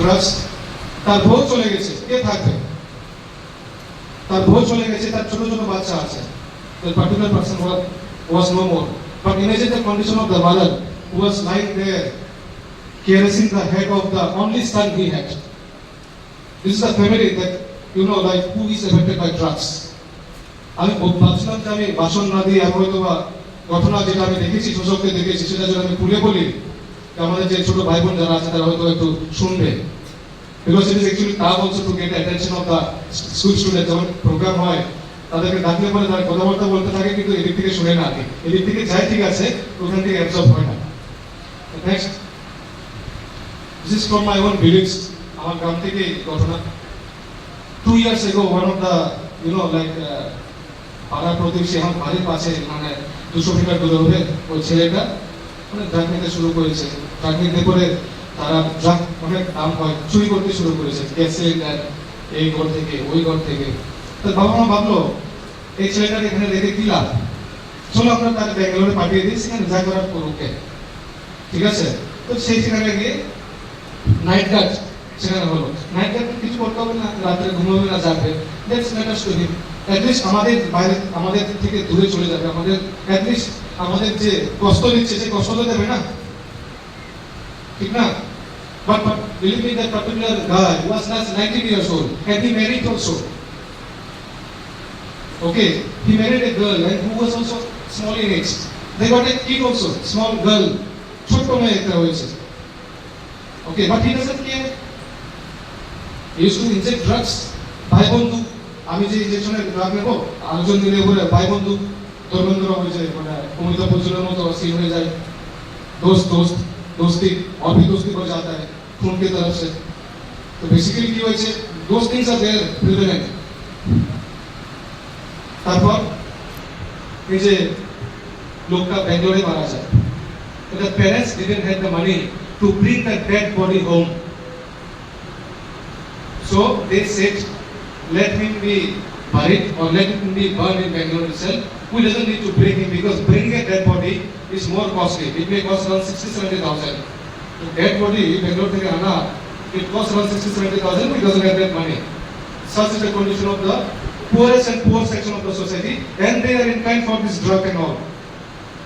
Drugs, তার বউ চলে গেছে, কে থাকবে? তার বউ চলে গেছে, তার ছোট ছোট বাচ্চা আছে। The particular person was no more. But imagine the condition of the mother who was lying there, caressing the head of the only son he had. This is a family that, you know, like who is affected by drugs. আমি ভাবছিলাম যে আমি ভাষণ না দিয়ে আমি হয়তো বা ঘটনা যেটা আমি দেখেছি, শোষককে দেখেছি, সেটা যদি আমি খুলে বলি, আমাদের যে ছোট ভাই বোন যারা আছে তারা হয়তো একটু শুনবে। Because it is actually tough also to get the attention of the school students. যখন প্রোগ্রাম হয় তাদেরকে ডাকলে পরে তারা কথাবার্তা বলতে থাকে, কিন্তু এদিক থেকে শুনে না, এদিক থেকে যাই ঠিক আছে, ওখান থেকে অ্যাবজর্ব হয় না। Next, this is from my own village. আমার গ্রাম থেকে ঘটনা। 2 years ago, one of the, you know, like পাড়া প্রতিবেশী আমার বাড়ির পাশে, মানে 200 মিটার দূরে হবে, ওই ছেলেটা মানে ড্রাগ নিতে শুরু করেছে। ড্রাগ নিতে করে তারা ড্রাগ অনেক দাম হয়, চুরি করতে শুরু করেছে, গ্যাস সিলিন্ডার, এই ঘর থেকে ওই ঘর থেকে। তো বাবা মা ভাবলো এই ছেলেটাকে এখানে রেখে কি লাভ, চলো আমরা তাকে ব্যাঙ্গালোরে পাঠিয়ে দিই, সেখানে যা করার করুকে, ঠিক আছে? তো সেই সেখানে গিয়ে নাইট গার্ড সেখানে হলো। নাইট গার্ড কিছু করতে হবে না, রাত্রে ঘুমাবে না, যাবে, that's matters to him. At least আমাদের বাইরে, আমাদের থেকে দূরে চলে যাবে, আমাদের অ্যাটলিস্ট আমাদের যে কষ্ট দিচ্ছে সেই কষ্ট তো দেবে না, ঠিক না? But believe me, that particular guy was not 19 years old and he married also. Okay, he married a girl and who was also small in age. They got a kid also, small girl. ছোট্ট মেয়ে একটা হয়েছে। Okay, but he doesn't care. He used to inject drugs. ভাই বন্ধু, আমি যে ইনজেকশনের drug নেবো, আলোচন মিলে বলে ভাই বন্ধু ধর্মেন্দ্র হয়ে যায়, মানে অমিতাভ বচ্চনের মতো সিন হয়ে যায়। दोस्त दोस्त दोस्ती और भी दोस्ती बढ़ जाता है खून की तरफ से। तो बेसिकली की वजह से दोस्त थिंग्स आर देयर प्रिवेलेंट। তারপর এই যে লোকটা বেঙ্গলোরে মারা যায়, the parents didn't have the money to bring the dead body home, so they said let him be buried or let him be burned in Bangalore itself. We doesn't need to bring him because bringing a dead body is more costly. It may cost around 60-70,000. The dead body Bangalore থেকে আনা, it costs around 60-70,000. We doesn't have that money. Such is the condition of the poorest and poor section of the society, and they are inclined for this drug and all.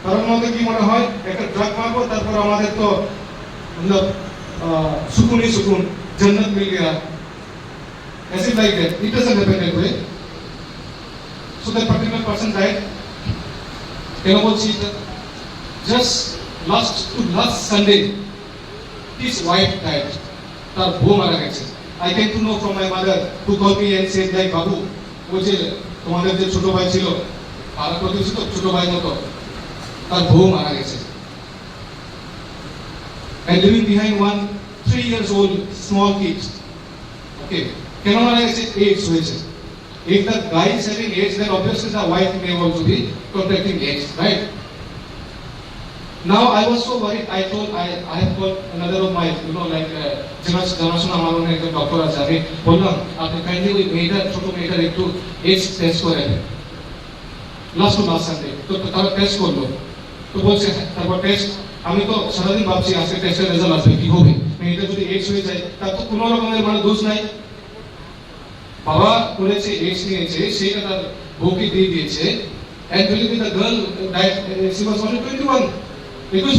কারণ আমাদের কি মনে হয়, একটা drug মারবো তারপর আমাদের তো मतलब সুকুনই সুকুন, জান্নাত মিল Gaya, as if like that. It doesn't happen that way. So that particular person died. কেন বলছি এটা, just last Sunday his wife died. তার বউ মারা গেছে। I came to know from my mother who called me and said like বাবু, ওই যে তোমাদের যে ছোট ভাই ছিল, পাড়া প্রতিবেশী তো ছোট ভাই মতো, তার বউ মারা গেছে। And leaving behind one 3 years old small kid. Okay, কেন মারা গেছে? AIDS হয়েছে। If the guy is having AIDS, then obviously the wife may also be contracting AIDS, right? Now I was so worried. I have called another of my, you know, like জানাশোনা আমার অনেক একজন doctor আছে, আমি বললাম আপনি kindly ওই মেয়েটার, ছোট মেয়েটার একটু AIDS টেস্ট করেন লাস্ট সানডে। তো তারা টেস্ট করলো, তো বলছে তারপর টেস্ট, আমি তো সারাদিন ভাবছি আজকে টেস্টের রেজাল্ট আসবে, কি হবে, মেয়েটা যদি AIDS হয়ে যায় তার তো কোনো রকমের মানে দোষ নাই। বাবা করেছে, AIDS নিয়েছে, সেইটা তার বউকে দিয়ে দিয়েছে। And believe me, the girl died, she was only 21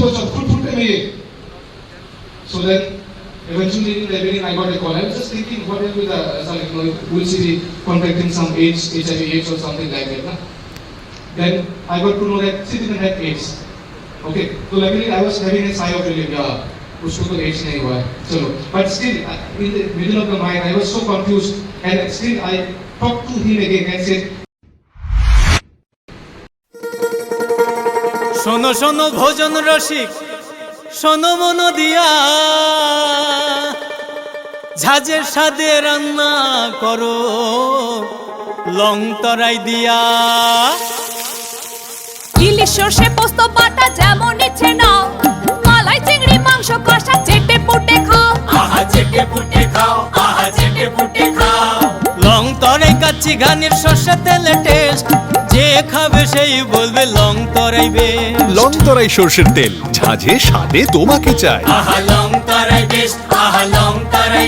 বছর, ফুটফুটে মেয়ে। So then eventually in the evening I got a call. I was just thinking what will be the result, you know, will she be contracting some AIDS, HIV AIDS or something like that, na? Then I got to know that she didn't have AIDS. Okay, so luckily I was having a sigh of relief, yeah, उसको तो AIDS नहीं हुआ है, चलो। But still in the middle of the night I was so confused, and still I talked to him again and said, শোনো শোনো ভোজন রসিক, শোনো মন দিয়া, ঝাঁঝের স্বাদে রান্না করো লং তরাই দিয়া। ইলিশ সর্ষে পোস্ত বাটা যেমন ইচ্ছে নাও, মালাই চিংড়ি মাংস কষা চেটে পুটে খাও, আহা চেটে পুটে খাও, আহা চেটে পুটে খাও। লং তরাই কাচ্চি ঘানির সর্ষে তেলে টেস্ট, যে খাবে সেই বলবে লং তরাই বেশ। লং তরাই সর্ষের তেল, ঝাঁঝে স্বাদে তোমাকে চাই। আহা লং তরাই বেশ, আহা লং